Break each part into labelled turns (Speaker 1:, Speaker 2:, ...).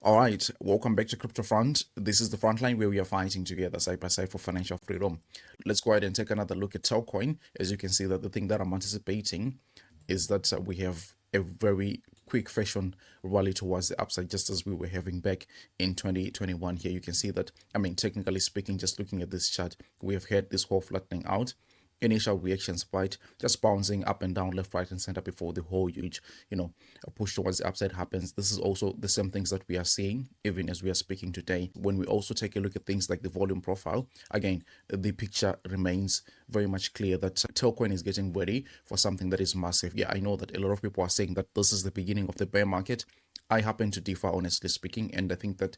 Speaker 1: All right, welcome back to Crypto Front. This is the front line where we are fighting together side by side for financial freedom. Let's go ahead and take another look at Telcoin. As you can see, that the thing that I'm anticipating is that we have a very quick fashion rally towards the upside, just as we were having back in 2021. Here you can see that, technically speaking, just looking at this chart, we have had this whole flattening out. Initial reactions, right, just bouncing up and down, left, right, and center before the whole huge, a push towards the upside happens. This is also the same things that we are seeing even as we are speaking today. When we also take a look at things like the volume profile, again, the picture remains very much clear that Telcoin is getting ready for something that is massive. Yeah, I know that a lot of people are saying that this is the beginning of the bear market. I happen to differ, honestly speaking, and I think that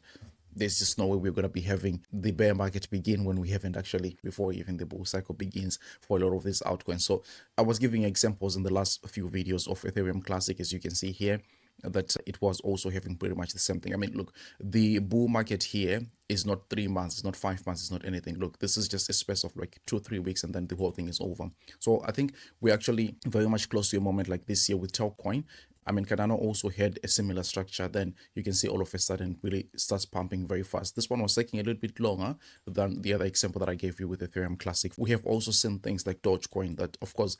Speaker 1: there's just no way we're going to be having the bear market begin when we haven't actually, before even the bull cycle begins for a lot of these altcoins. So I was giving examples in the last few videos of Ethereum Classic, as you can see here, that it was also having pretty much the same thing. Look, the bull market here is not 3 months, it's not 5 months, it's not anything. Look, this is just a space of like 2 or 3 weeks, and then the whole thing is over. So I think we're actually very much close to a moment like this here with Telcoin. Cardano also had a similar structure. Then you can see all of a sudden really starts pumping very fast. This one was taking a little bit longer than the other example that I gave you with Ethereum Classic. We have also seen things like Dogecoin that, of course,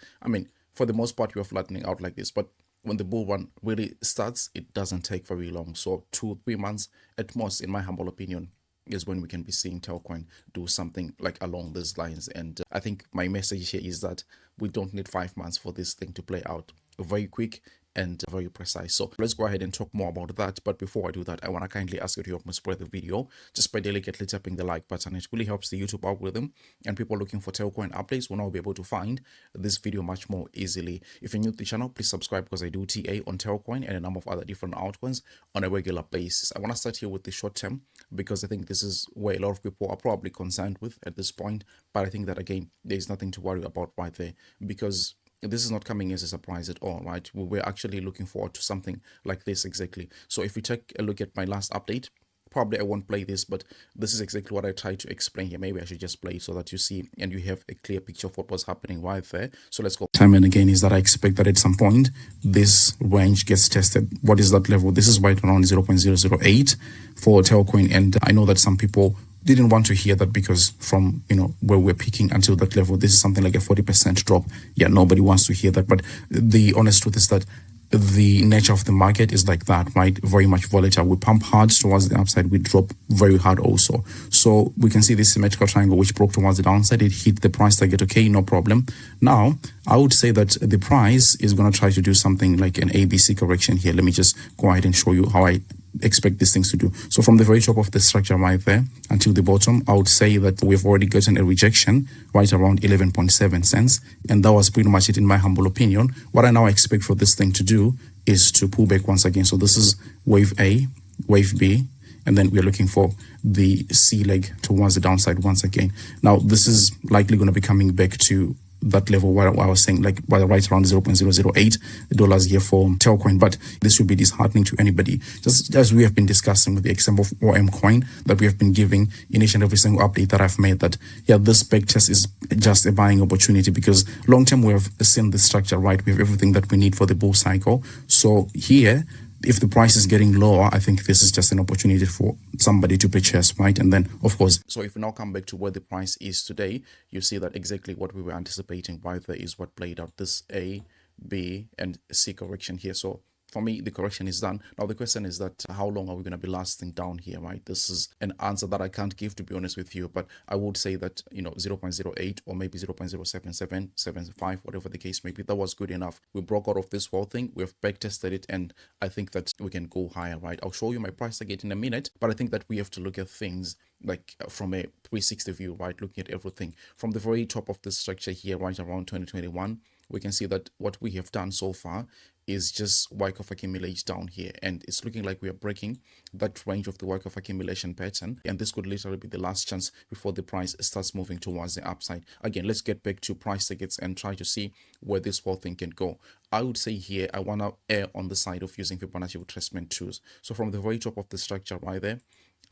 Speaker 1: for the most part, we're flattening out like this. But when the bull run really starts, it doesn't take very long. So 2 or 3 months at most, in my humble opinion, is when we can be seeing Telcoin do something like along these lines. And I think my message here is that we don't need 5 months for this thing to play out. Very quick and very precise. So let's go ahead and talk more about that. But before I do that, I want to kindly ask you to help me spread the video just by delicately tapping the like button. It really helps the YouTube algorithm, and people looking for Telcoin updates will now be able to find this video much more easily. If you're new to the channel, please subscribe, because I do TA on Telcoin and a number of other different altcoins on a regular basis. I want to start here with the short term, because I think this is where a lot of people are probably concerned with at this point. But I think that, again, there's nothing to worry about right there, because this is not coming as a surprise at all, right? We're actually looking forward to something like this exactly. So if we take a look at my last update, probably I won't play this, but this is exactly what I tried to explain here. Maybe I should just play it so that you see and you have a clear picture of what was happening right there. So let's go. Time and again is that I expect that at some point this range gets tested. What is that level? This is right around 0.008 for Telcoin, and I know that some people didn't want to hear that, because from where we're peaking until that level, this is something like a 40% drop. Yeah, nobody wants to hear that. But the honest truth is that the nature of the market is like that, right? Very much volatile. We pump hard towards the upside, we drop very hard also. So we can see this symmetrical triangle which broke towards the downside. It hit the price target. Okay, no problem. Now I would say that the price is going to try to do something like an ABC correction here. Let me just go ahead and show you how I expect these things to do. So from the very top of the structure right there until the bottom, I would say that we've already gotten a rejection right around 11.7 cents, and that was pretty much it in my humble opinion. What I now expect for this thing to do is to pull back once again. So this is wave A, wave B, and then we're looking for the C leg towards the downside once again. Now this is likely going to be coming back to that level where I was saying, like right around $0.008 here for Telcoin. But this should be disheartening to anybody, just as we have been discussing with the example of OM coin that we have been giving in each and every single update that I've made, that yeah, this back test is just a buying opportunity, because long term we have seen the structure, right? We have everything that we need for the bull cycle. So here, if the price is getting lower, I think this is just an opportunity for somebody to purchase, right? And then, of course, so if we now come back to where the price is today, you see that exactly what we were anticipating right there is what played out. This A, B, and C correction here. So for me, the correction is done. Now, the question is that how long are we going to be lasting down here, right? This is an answer that I can't give, to be honest with you, but I would say that, 0.08 or maybe 0.07775, whatever the case may be, that was good enough. We broke out of this whole thing. We've back tested it, and I think that we can go higher, right? I'll show you my price target in a minute, but I think that we have to look at things like from a 360 view, right? Looking at everything from the very top of the structure here, right around 2021, we can see that what we have done so far is just Wyckoff accumulate down here, and it's looking like we are breaking that range of the Wyckoff accumulation pattern, and this could literally be the last chance before the price starts moving towards the upside. Again, let's get back to price targets and try to see where this whole thing can go. I would say here I want to err on the side of using Fibonacci retracement tools. So from the very top of the structure right there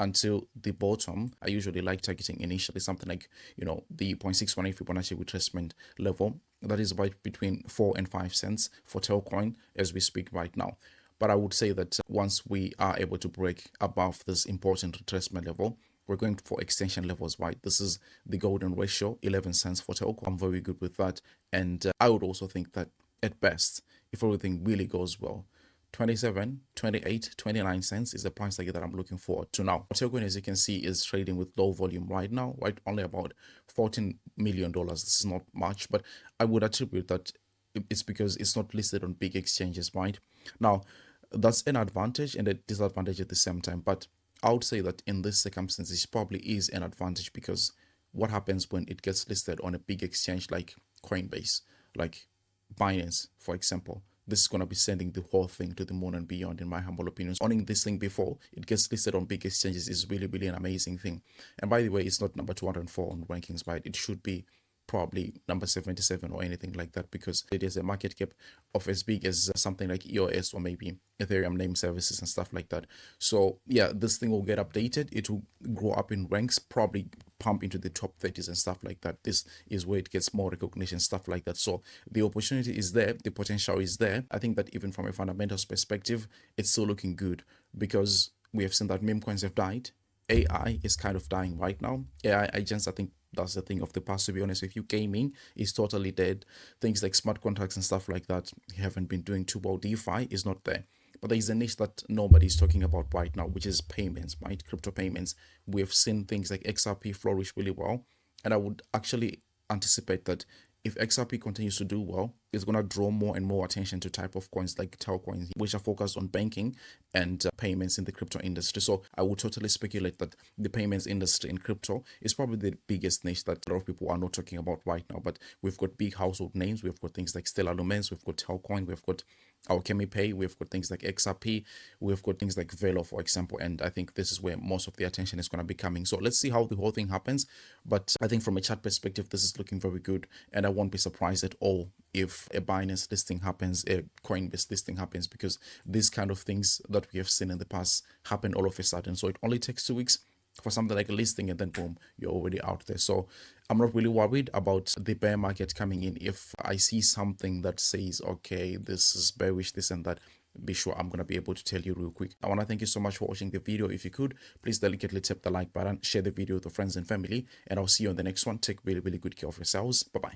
Speaker 1: until the bottom, I usually like targeting initially something like, the 0.618 Fibonacci retracement level. That is about between 4 and 5 cents for Telcoin as we speak right now. But I would say that once we are able to break above this important retracement level, we're going for extension levels, right? This is the golden ratio, 11 cents for Telco. I'm very good with that. And I would also think that at best, if everything really goes well, 27, 28, 29 cents is the price target that I'm looking forward to now. Telcoin, as you can see, is trading with low volume right now, right? Only about $14 million. This is not much, but I would attribute that it's because it's not listed on big exchanges, right? Now, that's an advantage and a disadvantage at the same time. But I would say that in this circumstance, it probably is an advantage because what happens when it gets listed on a big exchange like Coinbase, like Binance, for example? This is going to be sending the whole thing to the moon and beyond, in my humble opinion. Owning this thing before it gets listed on big exchanges is really, really an amazing thing. And by the way, it's not number 204 on rankings, right? It should be probably number 77 or anything like that, because it is a market cap of as big as something like EOS or maybe Ethereum name services and stuff like that. So yeah, this thing will get updated. It will grow up in ranks, probably pump into the top 30s and stuff like that. This is where it gets more recognition, stuff like that. So the opportunity is there, the potential is there. I think that even from a fundamentals perspective, it's still looking good because we have seen that meme coins have died. AI is kind of dying right now. AI agents, I think that's the thing of the past, to be honest with you. Gaming is totally dead. Things like smart contracts and stuff like that haven't been doing too well. DeFi is not there. But there is a niche that nobody's talking about right now, which is payments, right? Crypto payments. We've seen things like XRP flourish really well. And I would actually anticipate that if XRP continues to do well, it's going to draw more and more attention to type of coins like Telcoin, which are focused on banking and payments in the crypto industry. So I would totally speculate that the payments industry in crypto is probably the biggest niche that a lot of people are not talking about right now. But we've got big household names. We've got things like Stellar Lumens. We've got Telcoin. We've got our Pay. We've got things like XRP. We've got things like Velo, for example. And I think this is where most of the attention is going to be coming. So let's see how the whole thing happens. But I think from a chart perspective, this is looking very good. And I won't be surprised at all if a Binance listing happens, a Coinbase listing happens, because these kind of things that we have seen in the past happen all of a sudden. So it only takes 2 weeks for something like a listing, and then boom, you're already out there. So I'm not really worried about the bear market coming in. If I see something that says, okay, this is bearish, this and that, be sure I'm going to be able to tell you real quick. I want to thank you so much for watching the video. If you could, please delicately tap the like button, share the video with your friends and family, and I'll see you on the next one. Take really, really good care of yourselves. Bye-bye.